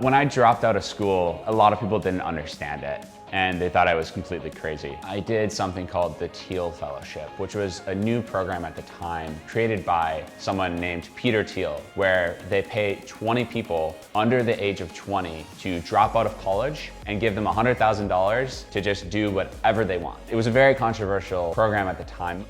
When I dropped out of school, a lot of people didn't understand it and they thought I was completely crazy. I did something called the Thiel Fellowship, which was a new program at the time created by someone named Peter Thiel, where they pay 20 people under the age of 20 to drop out of college and give them $100,000 to just do whatever they want. It was a very controversial program at the time.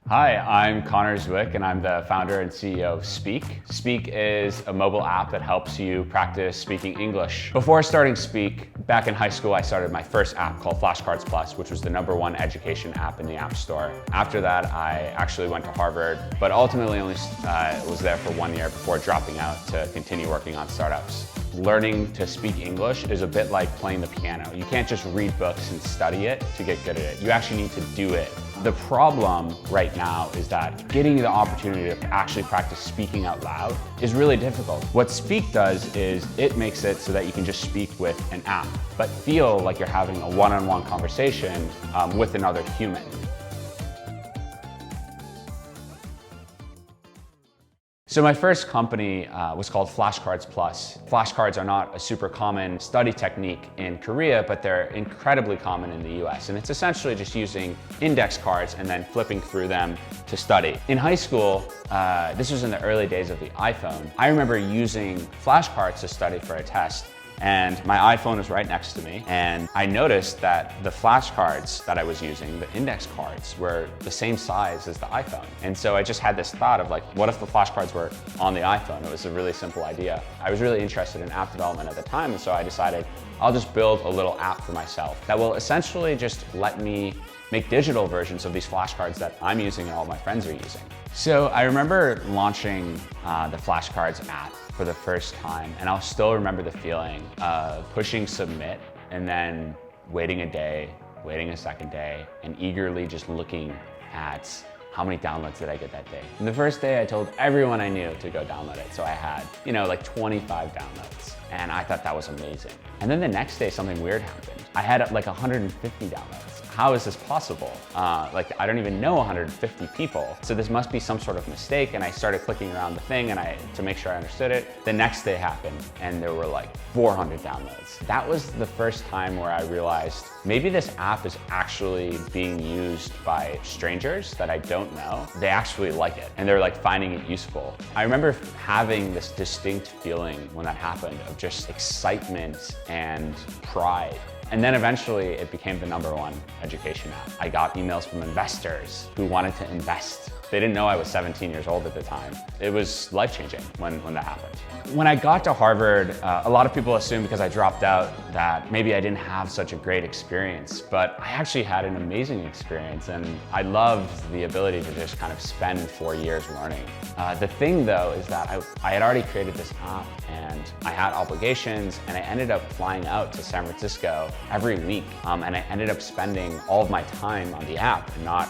Hi, I'm Connor Zwick and I'm the founder and CEO of Speak. Speak is a mobile app that helps you practice speaking English. Before starting Speak, back in high school, I started my first app called Flashcards Plus, which was the #1 education app in the App Store. After that, I actually went to Harvard, but ultimately only was there for 1 year before dropping out to continue working on startups. Learning to speak English is a bit like playing the piano. You can't just read books and study it to get good at it. You actually need to do it. The problem right now is that getting the opportunity to actually practice speaking out loud is really difficult. What Speak does is it makes it so that you can just speak with an app, but feel like you're having a one-on-one conversation with another human. So my first company was called Flashcards Plus. Flashcards are not a super common study technique in Korea, but they're incredibly common in the US. And it's essentially just using index cards and then flipping through them to study. In high school, this was in the early days of the iPhone. I remember using flashcards to study for a test. And my iPhone was right next to me, and I noticed that the flashcards that I was using, the index cards, were the same size as the iPhone. And so I just had this thought of like, what if the flashcards were on the iPhone? It was a really simple idea. I was really interested in app development at the time, and so I decided I'll just build a little app for myself that will essentially just let me make digital versions of these flashcards that I'm using and all my friends are using. So I remember launching the Flashcards app for the first time, and I'll still remember the feeling of pushing submit and then waiting a day, waiting a second day, and eagerly just looking at how many downloads did I get that day. And the first day I told everyone I knew to go download it. So I had, like 25 downloads, and I thought that was amazing. And then the next day something weird happened. I had like 150 downloads. How is this possible? I don't even know 150 people. So this must be some sort of mistake. And I started clicking around the thing to make sure I understood it. The next day happened and there were like 400 downloads. That was the first time where I realized maybe this app is actually being used by strangers that I don't know. They actually like it and they're like finding it useful. I remember having this distinct feeling when that happened of just excitement and pride. And then eventually it became the #1 education app. I got emails from investors who wanted to invest. They didn't know I was 17 years old at the time. It was life-changing when that happened. When I got to Harvard, a lot of people assumed because I dropped out that maybe I didn't have such a great experience, but I actually had an amazing experience and I loved the ability to just kind of spend 4 years learning. The thing though is that I had already created this app and I had obligations and I ended up flying out to San Francisco every week and I ended up spending all of my time on the app and not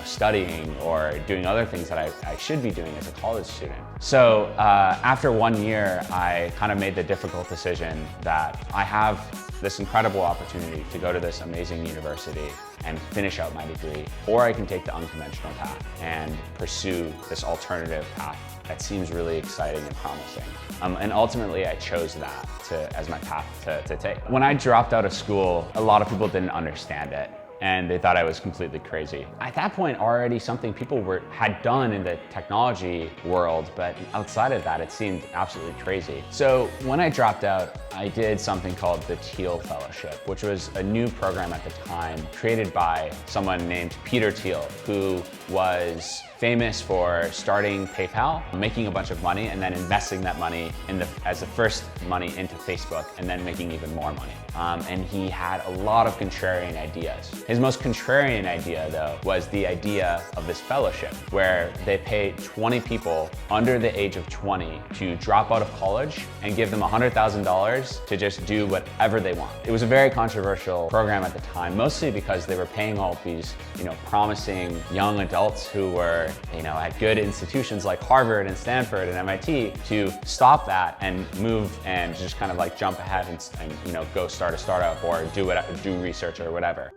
studying or doing other things that I should be doing as a college student. So after 1 year, I kind of made the difficult decision that I have this incredible opportunity to go to this amazing university and finish out my degree, or I can take the unconventional path and pursue this alternative path that seems really exciting and promising. And ultimately, I chose that as my path to take. When I dropped out of school, a lot of people didn't understand it and they thought I was completely crazy. At that point, already something people had done in the technology world, but outside of that, it seemed absolutely crazy. So when I dropped out, I did something called the Thiel Fellowship, which was a new program at the time created by someone named Peter Thiel, who was famous for starting PayPal, making a bunch of money, and then investing that money as the first money into Facebook, and then making even more money. And he had a lot of contrarian ideas. His most contrarian idea, though, was the idea of this fellowship, where they pay 20 people under the age of 20 to drop out of college and give them $100,000 to just do whatever they want. It was a very controversial program at the time, mostly because they were paying all of these, promising young adults who were, at good institutions like Harvard and Stanford and MIT to stop that and move and just kind of like jump ahead and go start a startup or do research or whatever.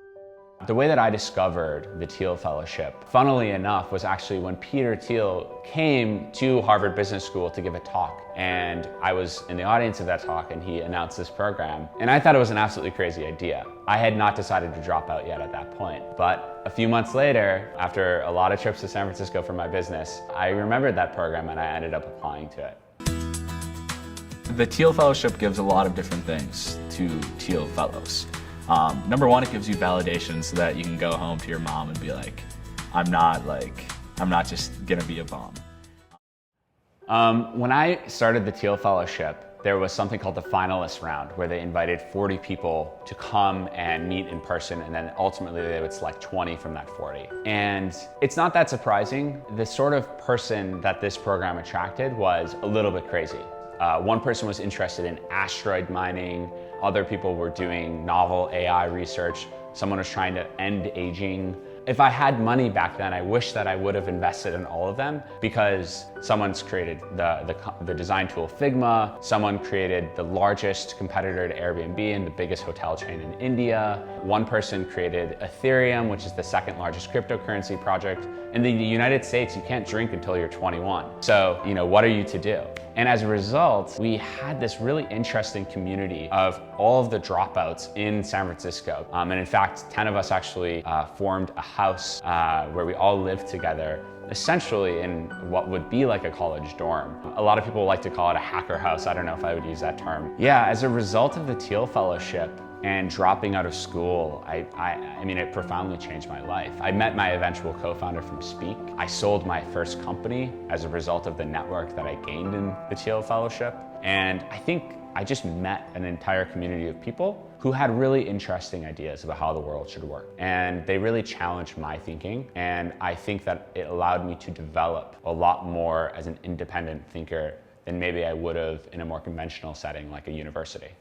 The way that I discovered the Thiel Fellowship, funnily enough, was actually when Peter Thiel came to Harvard Business School to give a talk. And I was in the audience of that talk and he announced this program. And I thought it was an absolutely crazy idea. I had not decided to drop out yet at that point. But a few months later, after a lot of trips to San Francisco for my business, I remembered that program and I ended up applying to it. The Thiel Fellowship gives a lot of different things to Thiel Fellows. Number one, it gives you validation so that you can go home to your mom and be like, I'm not just gonna be a bum. When I started the Thiel Fellowship, there was something called the finalist round where they invited 40 people to come and meet in person, and then ultimately they would select 20 from that 40. And it's not that surprising. The sort of person that this program attracted was a little bit crazy. One person was interested in asteroid mining. Other people were doing novel AI research. Someone was trying to end aging. If I had money back then, I wish that I would have invested in all of them, because someone's created the design tool Figma, someone created the largest competitor to Airbnb and the biggest hotel chain in India. One person created Ethereum, which is the second largest cryptocurrency project. In the United States, you can't drink until you're 21. So, what are you to do? And as a result, we had this really interesting community of all of the dropouts in San Francisco. And in fact, 10 of us actually formed a house where we all lived together, essentially in what would be like a college dorm. A lot of people like to call it a hacker house. I don't know if I would use that term. Yeah, as a result of the Thiel Fellowship and dropping out of school, I mean, it profoundly changed my life. I met my eventual co-founder from Speak. I sold my first company as a result of the network that I gained in the Thiel Fellowship. And I think I just met an entire community of people who had really interesting ideas about how the world should work. And they really challenged my thinking. And I think that it allowed me to develop a lot more as an independent thinker than maybe I would have in a more conventional setting like a university.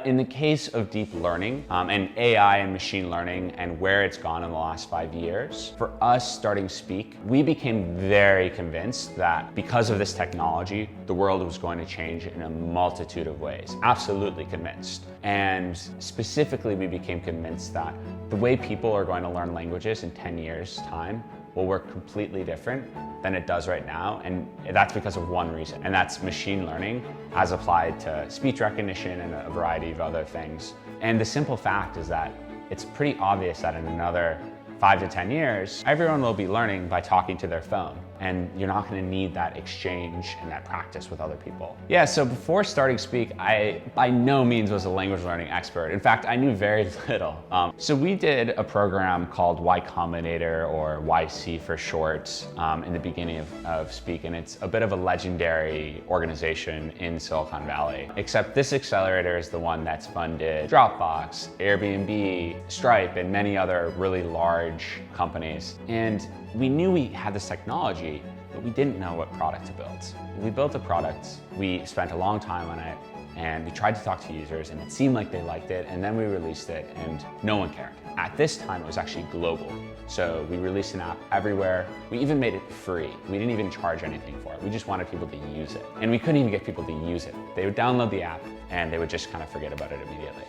In the case of deep learning and AI and machine learning and where it's gone in the last 5 years, for us starting Speak, we became very convinced that because of this technology, the world was going to change in a multitude of ways. Absolutely convinced. And specifically, we became convinced that the way people are going to learn languages in 10 years' time will work completely different than it does right now, and that's because of one reason, and that's machine learning as applied to speech recognition and a variety of other things. And the simple fact is that it's pretty obvious that in another 5 to 10 years, everyone will be learning by talking to their phone, and you're not going to need that exchange and that practice with other people. Yeah, so before starting Speak, I by no means was a language learning expert. In fact, I knew very little. So we did a program called Y-Combinator, or YC for short, in the beginning of Speak, and it's a bit of a legendary organization in Silicon Valley. Except this accelerator is the one that's funded Dropbox, Airbnb, Stripe, and many other really large companies. And we knew we had this technology, but we didn't know what product to build. We built a product, we spent a long time on it, and we tried to talk to users, and it seemed like they liked it, and then we released it, and no one cared. At this time, it was actually global. So we released an app everywhere. We even made it free. We didn't even charge anything for it. We just wanted people to use it. And we couldn't even get people to use it. They would download the app, and they would just kind of forget about it immediately.